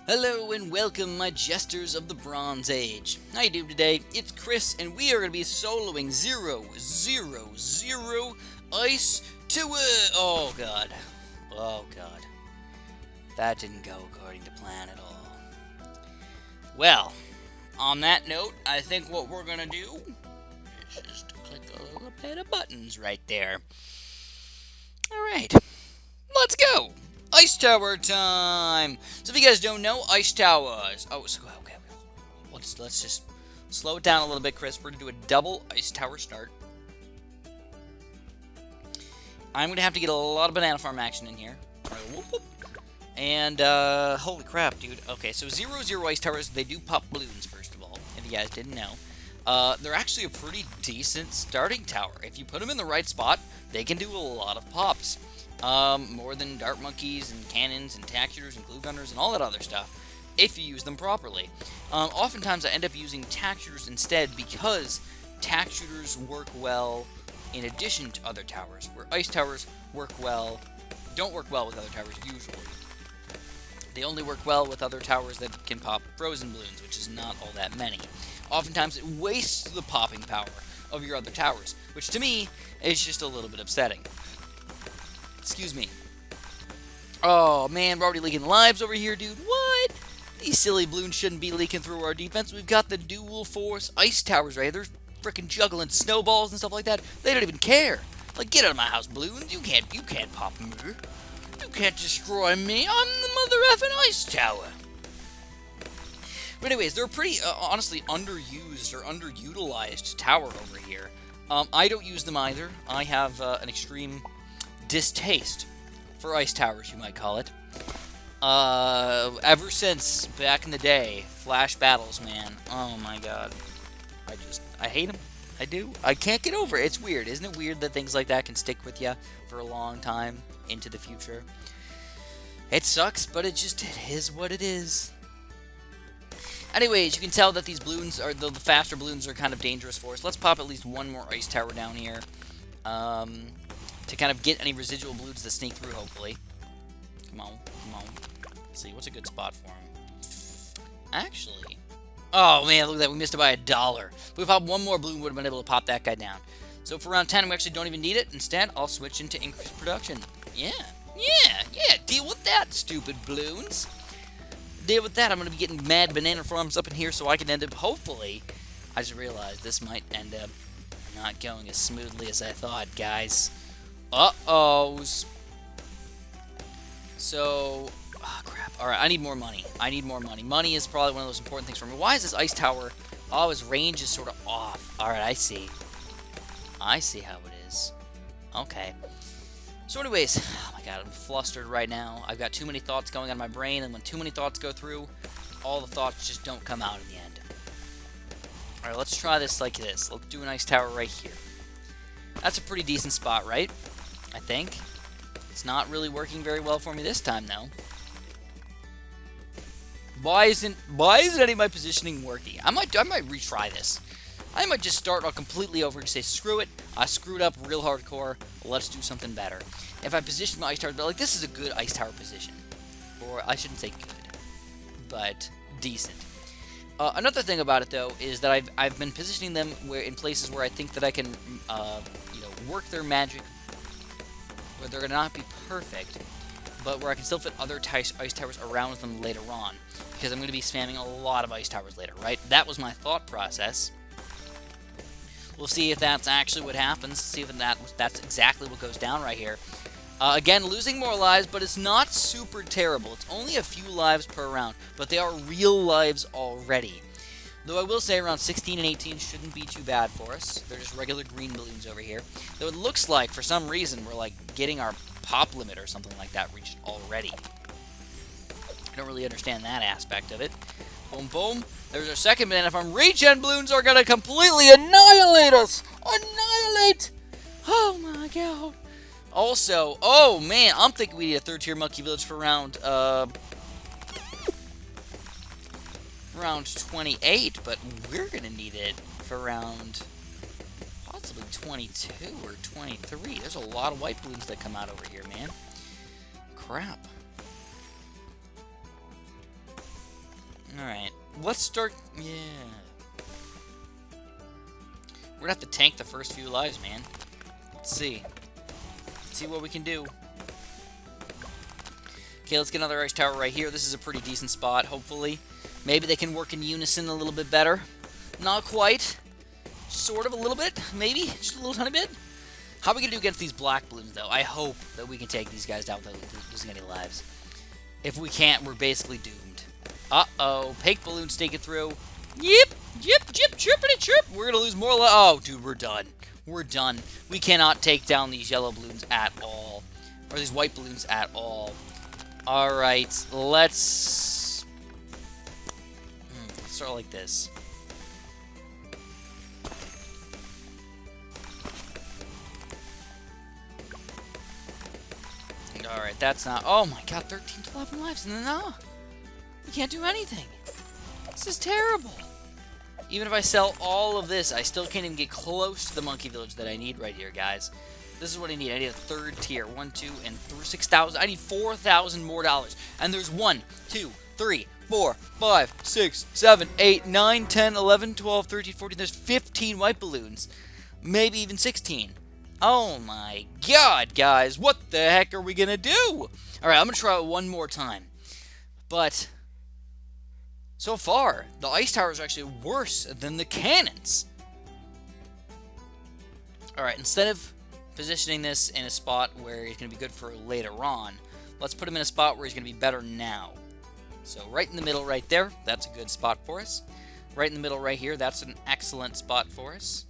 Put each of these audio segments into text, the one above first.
Hello and welcome, my jesters of the Bronze Age. How you doing today? It's Chris, and we are going to be soloing 000 Ice Tower. Oh god. Oh god. That didn't go according to plan at all. Well, on that note, I think what we're going to do is just click a little bit of buttons right there. Alright, let's go! Ice Tower time! So if you guys don't know, Ice Towers... Oh, so, okay. Let's just slow it down a little bit, Chris. We're going to do a double Ice Tower start. I'm going to have to get a lot of banana farm action in here. And, holy crap, dude. Okay, so 0 Ice Towers, they do pop balloons, first of all, if you guys didn't know. They're actually a pretty decent starting tower. If you put them in the right spot, they can do a lot of pops. More than dart monkeys and cannons and tack shooters and glue gunners and all that other stuff, if you use them properly. Oftentimes I end up using tack shooters instead because tack shooters work well in addition to other towers, where ice towers don't work well with other towers usually. They only work well with other towers that can pop frozen balloons, which is not all that many. Oftentimes it wastes the popping power of your other towers, which to me is just a little bit upsetting. Excuse me. Oh, man, we're already leaking lives over here, dude. What? These silly balloons shouldn't be leaking through our defense. We've got the dual force ice towers right here. They're freaking juggling snowballs and stuff like that. They don't even care. Like, get out of my house, balloons. You can't pop me. You can't destroy me. I'm the mother effing ice tower. But anyways, they're pretty, honestly, underused or underutilized tower over here. I don't use them either. I have an extreme distaste for ice towers, you might call it. Ever since back in the day, Flash battles, man. Oh my god. I hate them. I do. I can't get over it. It's weird. Isn't it weird that things like that can stick with you for a long time into the future? It sucks, but it is what it is. Anyways, you can tell that these balloons are the faster balloons are kind of dangerous for us. Let's pop at least one more ice tower down here. To kind of get any residual balloons that sneak through, hopefully. Come on. Let's see, what's a good spot for him? Actually... Oh, man, look at that. We missed it by $1. If we popped one more balloon, we would have been able to pop that guy down. So for round 10, we actually don't even need it. Instead, I'll switch into increased production. Yeah. Deal with that, stupid balloons. Deal with that. I'm going to be getting mad banana farms up in here so I can end up, hopefully... I just realized this might end up not going as smoothly as I thought, guys. Uh-ohs. So, oh, crap. Alright, I need more money. Money is probably one of those important things for me. Why is this ice tower... Oh, his range is sort of off. Alright, I see. I see how it is. Okay. So anyways, oh my god, I'm flustered right now. I've got too many thoughts going on in my brain, and when too many thoughts go through, all the thoughts just don't come out in the end. Alright, let's try this like this. Let's do an ice tower right here. That's a pretty decent spot, right? I think. It's not really working very well for me this time, though. Why isn't any of my positioning working? I might retry this. I might just start all completely over and say, screw it, I screwed up real hardcore, let's do something better. If I position my ice tower, like, this is a good ice tower position. Or, I shouldn't say good, but decent. Another thing about it, though, is that I've been positioning them in places where I think that I can, work their magic, where they're going to not be perfect, but where I can still fit other ice towers around them later on, because I'm going to be spamming a lot of ice towers later, right? That was my thought process. We'll see if that's actually what happens, see if that's exactly what goes down right here. Again, losing more lives, but it's not super terrible. It's only a few lives per round, but they are real lives already. Though I will say around 16 and 18 shouldn't be too bad for us. They're just regular green balloons over here. Though it looks like, for some reason, we're like getting our pop limit or something like that reached already. I don't really understand that aspect of it. Boom, boom. There's our second banana farm. Regen balloons are going to completely annihilate us! Annihilate! Oh my god. Also, oh man, I'm thinking we need a third tier monkey village for round 28, but we're gonna need it for round possibly 22 or 23. There's a lot of white balloons that come out over here, man. Crap. Alright. Let's start... Yeah. We're gonna have to tank the first few lives, man. Let's see. Let's see what we can do. Okay, let's get another ice tower right here. This is a pretty decent spot, hopefully. Maybe they can work in unison a little bit better. Not quite. Sort of a little bit, maybe. Just a little tiny bit. How are we going to do against these black balloons, though? I hope that we can take these guys down without losing any lives. If we can't, we're basically doomed. Uh-oh. Pink balloons taking through. Yip, yip, yip, chirpity chirp. We're going to lose more lives. Oh, dude, we're done. We're done. We cannot take down these yellow balloons at all. Or these white balloons at all. Alright, let's start like this. Alright, that's not... Oh my god, 13 to 11 lives. No, we can't do anything. This is terrible. Even if I sell all of this, I still can't even get close to the monkey village that I need right here, guys. This is what I need. I need a third tier. 1, 2, and 3, 6,000. I need 4,000 more dollars. And there's 1, 2, 3, 4, 5, 6, 7, 8, 9, 10, 11, 12, 13, 14. There's 15 white balloons. Maybe even 16. Oh my god, guys. What the heck are we going to do? Alright, I'm going to try it one more time. But so far, the ice towers are actually worse than the cannons. Alright, instead of positioning this in a spot where he's going to be good for later on, let's put him in a spot where he's going to be better now. So right in the middle right there, that's a good spot for us. Right in the middle right here, that's an excellent spot for us.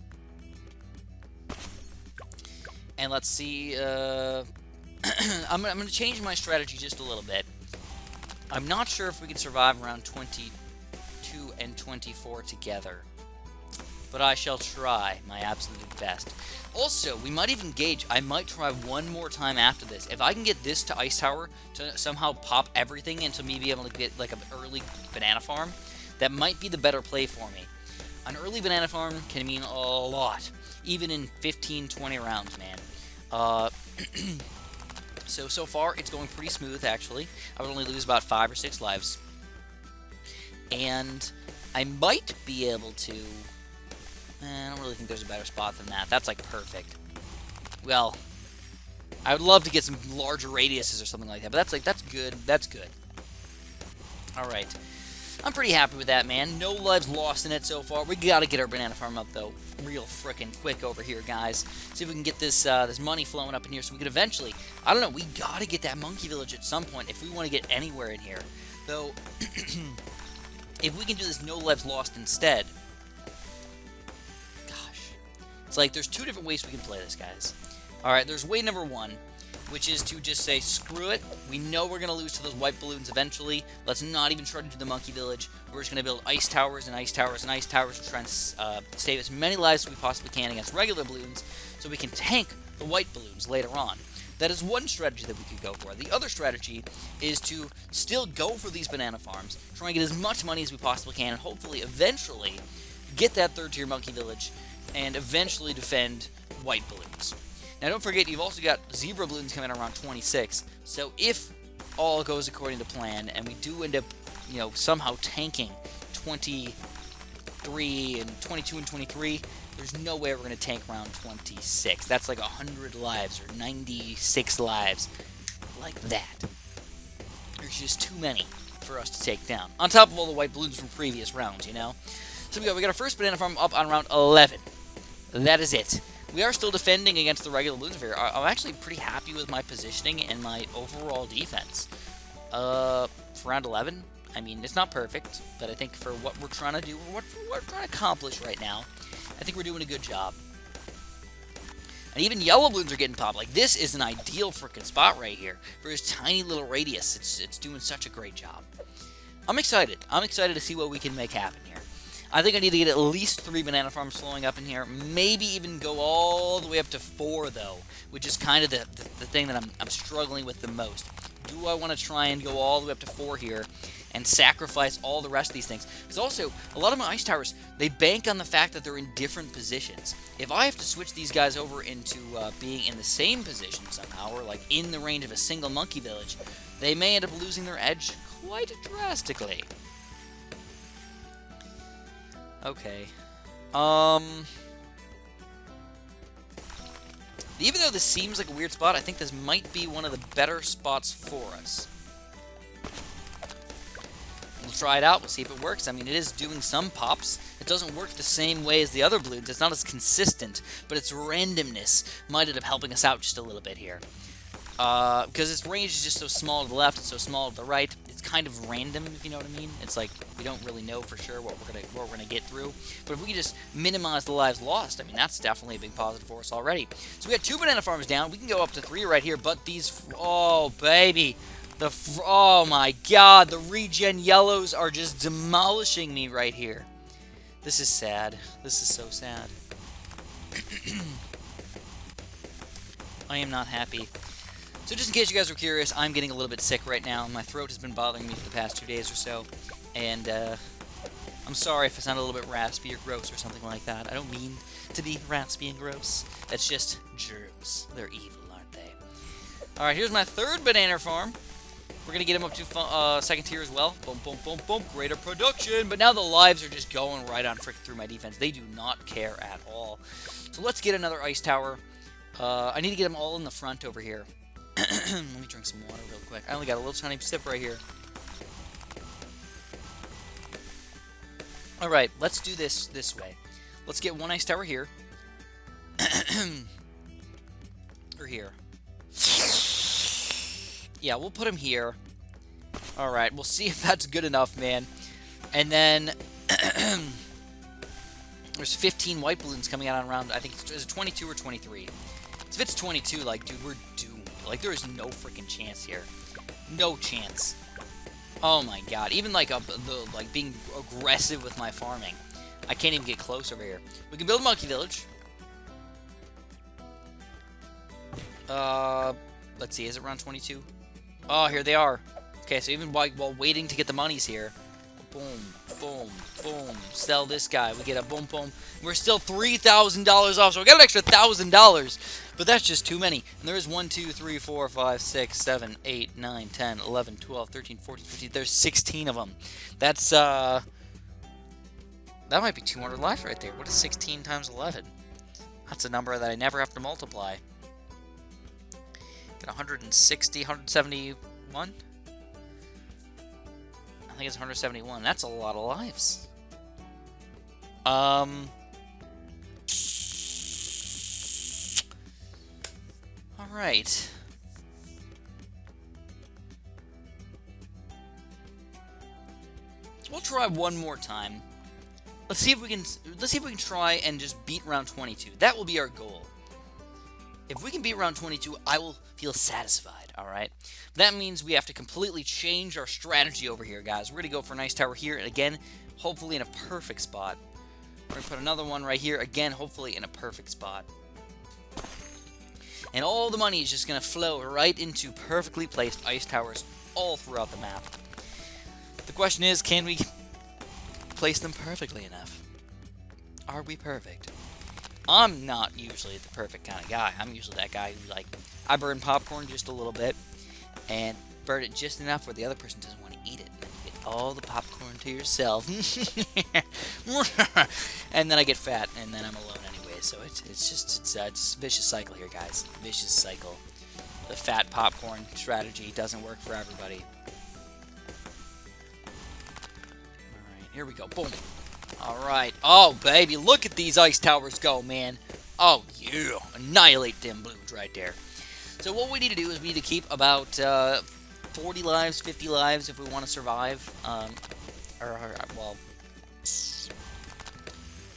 And let's see, I'm going to change my strategy just a little bit. I'm not sure if we can survive around 22 and 24 together, but I shall try my absolute best. Also, we might even gauge, I might try one more time after this. If I can get this to Ice Tower to somehow pop everything and to me be able to get like an early banana farm, that might be the better play for me. An early banana farm can mean a lot, even in 15, 20 rounds, man. So far, it's going pretty smooth, actually. I would only lose about 5 or 6 lives. And I might be able to... I don't really think there's a better spot than that. That's, like, perfect. Well, I would love to get some larger radiuses or something like that, but that's good. That's good. Alright. I'm pretty happy with that, man. No lives lost in it so far. We gotta get our banana farm up, though, real frickin' quick over here, guys. See if we can get this this money flowing up in here so we can eventually... I don't know, we gotta get that monkey village at some point if we want to get anywhere in here. Though, if we can do this no lives lost instead... Gosh. It's like there's 2 different ways we can play this, guys. Alright, there's way number 1, which is to just say, screw it. We know we're going to lose to those white balloons eventually. Let's not even try to do the monkey village. We're just going to build ice towers and ice towers and ice towers to try and save as many lives as we possibly can against regular balloons so we can tank the white balloons later on. That is one strategy that we could go for. The other strategy is to still go for these banana farms, try and get as much money as we possibly can, and hopefully, eventually, get that 3rd tier monkey village and eventually defend white balloons. Now, don't forget, you've also got zebra balloons coming around 26. So if all goes according to plan, and we do end up, you know, somehow tanking 23 and 22 and 23, there's no way we're going to tank around 26. That's like 100 lives or 96 lives. Like that. There's just too many for us to take down. On top of all the white balloons from previous rounds, you know? So we got our first banana farm up on round 11. That is it. We are still defending against the regular balloons here. I'm actually pretty happy with my positioning and my overall defense. For round 11, I mean, it's not perfect, but I think for what we're trying to do, what we're trying to accomplish right now, I think we're doing a good job. And even yellow balloons are getting popped. Like, this is an ideal freaking spot right here. For this tiny little radius, it's doing such a great job. I'm excited. I'm excited to see what we can make happen here. I think I need to get at least 3 banana farms flowing up in here. Maybe even go all the way up to 4, though, which is kind of the thing that I'm struggling with the most. Do I want to try and go all the way up to 4 here and sacrifice all the rest of these things? Because also, a lot of my ice towers, they bank on the fact that they're in different positions. If I have to switch these guys over into being in the same position somehow, or like in the range of a single monkey village, they may end up losing their edge quite drastically. Okay. Even though this seems like a weird spot, I think this might be one of the better spots for us. We'll try it out. We'll see if it works. I mean, it is doing some pops. It doesn't work the same way as the other balloons. It's not as consistent, but its randomness might end up helping us out just a little bit here. Because its range is just so small to the left and so small to the right. It's kind of random, if you know what I mean. It's like we don't really know for sure what we're gonna get through. But if we can just minimize the lives lost, I mean, that's definitely a big positive for us already. So we got 2 banana farms down. We can go up to 3 right here, but these, oh baby, oh my god, the regen yellows are just demolishing me right here. This is sad. This is so sad. I am not happy. So just in case you guys were curious, I'm getting a little bit sick right now. My throat has been bothering me for the past 2 days or so. And I'm sorry if I sound a little bit raspy or gross or something like that. I don't mean to be raspy and gross. That's just germs. They're evil, aren't they? Alright, here's my 3rd banana farm. We're going to get him up to 2nd tier as well. Boom, boom, boom, boom. Greater production. But now the lives are just going right on freaking through my defense. They do not care at all. So let's get another ice tower. I need to get them all in the front over here. Let me drink some water real quick. I only got a little tiny sip right here. Alright, let's do this way. Let's get 1 ice tower here. Or here. Yeah, we'll put him here. Alright, we'll see if that's good enough, man. And then there's 15 white balloons coming out on round, I think, is it 22 or 23? If it's 22, like, dude, we're doomed. Like, there is no freaking chance here. No chance. Oh my god. Even, like, being aggressive with my farming. I can't even get close over here. We can build a monkey village. Let's see, is it round 22? Oh, here they are. Okay, so even while waiting to get the monies here, boom, boom, boom, sell this guy. We get a boom, boom. We're still $3,000 off, so we got an extra $1,000. But that's just too many. And there is 1, 2, 3, 4, 5, 6, 7, 8, 9, 10, 11, 12, 13, 14, 15. There's 16 of them. That's, that might be 200 lives right there. What is 16 times 11? That's a number that I never have to multiply. Get 160, 171? I think it's 171. That's a lot of lives. Alright. We'll try one more time. Let's see if we can try and just beat round 22. That will be our goal. If we can beat round 22, I will feel satisfied, alright? That means we have to completely change our strategy over here, guys. We're going to go for an ice tower here, and again, hopefully in a perfect spot. We're going to put another one right here, again, hopefully in a perfect spot. And all the money is just going to flow right into perfectly placed ice towers all throughout the map. The question is, can we place them perfectly enough? Are we perfect? I'm not usually the perfect kind of guy. I'm usually that guy who, like, I burn popcorn just a little bit and burn it just enough where the other person doesn't want to eat it. And you get all the popcorn to yourself. And then I get fat, and then I'm alone anyway. So it's a vicious cycle here, guys. Vicious cycle. The fat popcorn strategy doesn't work for everybody. Alright, here we go. Boom. Alright. Oh, baby. Look at these ice towers go, man. Oh, yeah. Annihilate them balloons right there. So what we need to do is we need to keep about 40 lives, 50 lives if we want to survive. Well,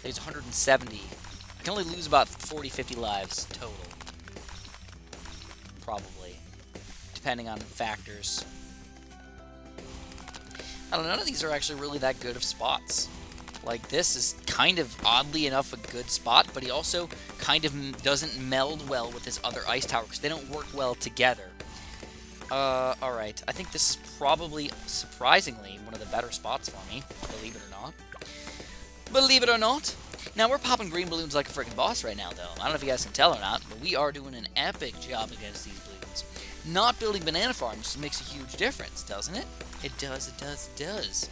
there's 170. I can only lose about 40, 50 lives total. Probably. Depending on factors. I don't know, none of these are actually really that good of spots. Like, this is kind of, oddly enough, a good spot, but he also kind of doesn't meld well with his other ice tower, because they don't work well together. Alright. I think this is probably, surprisingly, one of the better spots for me, believe it or not. Believe it or not. Now, we're popping green balloons like a freaking boss right now, though. I don't know if you guys can tell or not, but we are doing an epic job against these balloons. Not building banana farms makes a huge difference, doesn't it? It does, it does, it does.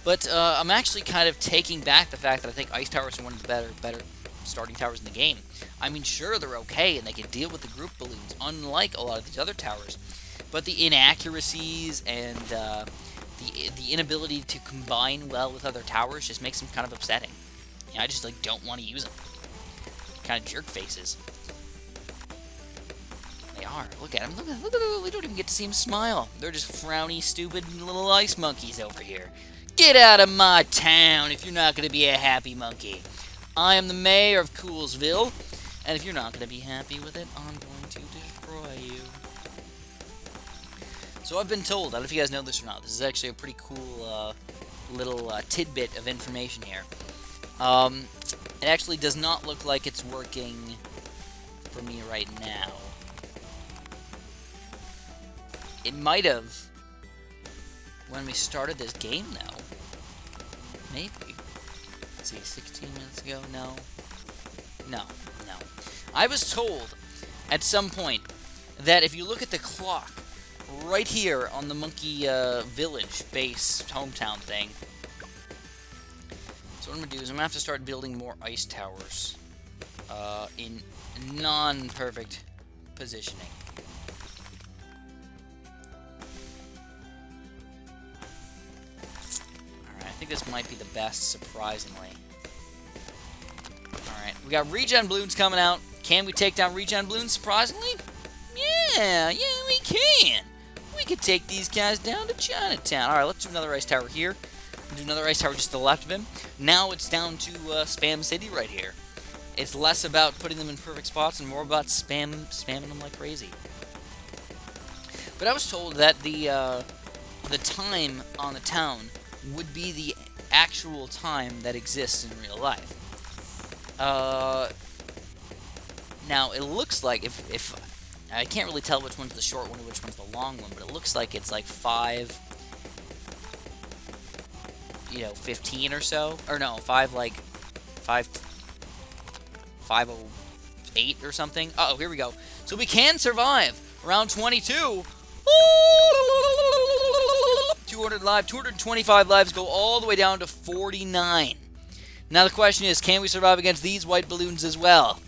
But I'm actually kind of taking back the fact that I think ice towers are one of the better starting towers in the game. I mean, sure, they're okay, and they can deal with the group balloons, unlike a lot of these other towers. But the inaccuracies and the inability to combine well with other towers just makes them kind of upsetting. You know, I just like don't want to use them. Kind of jerk faces. They are. Look at them. Look at them. We don't even get to see them smile. They're just frowny, stupid little ice monkeys over here. Get out of my town if you're not going to be a happy monkey. I am the mayor of Coolsville, and if you're not going to be happy with it, I'm going to destroy you. So I've been told, I don't know if you guys know this or not, this is actually a pretty cool little tidbit of information here. It actually does not look like it's working for me right now. It might have when we started this game, though. Maybe. Let's see, 16 minutes ago? No. No. I was told at some point that if you look at the clock right here on the monkey village base hometown thing, so what I'm going to do is I'm going to have to start building more ice towers in non-perfect positioning. Alright, I think this might be the best, surprisingly. Alright, we got regen balloons coming out. Can we take down regen balloons, surprisingly? Yeah, we can. We could take these guys down to Chinatown. Alright, let's do another ice tower here. Do another ice tower just to the left of him. Now it's down to Spam City right here. It's less about putting them in perfect spots and more about spamming them like crazy. But I was told that the time on the town would be the actual time that exists in real life. Now it looks like if I can't really tell which one's the short one and which one's the long one, but it looks like it's like 15 or so, or no, 508 or something. Uh-oh, here we go. So we can survive round 22. 200 lives, 225 lives go all the way down to 49. Now the question is, can we survive against these white balloons as well?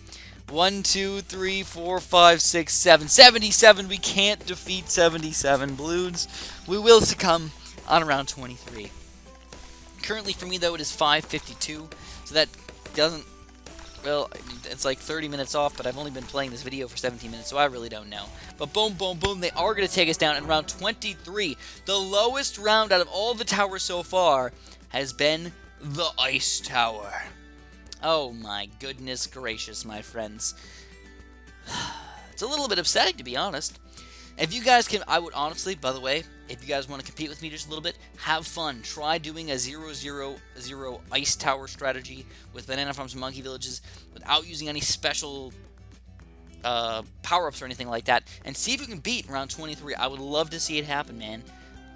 1, 2, 3, 4, 5, 6, 7. 77. We can't defeat 77 balloons. We will succumb on round 23. Currently for me, though, it is 5:52, so that doesn't, well, it's like 30 minutes off, but I've only been playing this video for 17 minutes, so I really don't know. But boom, boom, boom, they are going to take us down in round 23. The lowest round out of all the towers so far has been the Ice Tower. Oh my goodness gracious, my friends. It's a little bit upsetting, to be honest. If you guys can, I would honestly, by the way, if you guys want to compete with me just a little bit, have fun. Try doing a 0-0-0 ice tower strategy with banana farms and monkey villages without using any special power-ups or anything like that, and see if you can beat round 23. I would love to see it happen, man.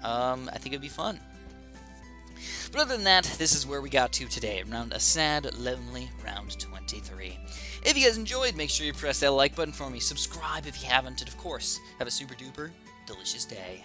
I think it'd be fun. But other than that, this is where we got to today, around a sad, lonely round 23. If you guys enjoyed, make sure you press that like button for me, subscribe if you haven't, and of course, have a super duper delicious day.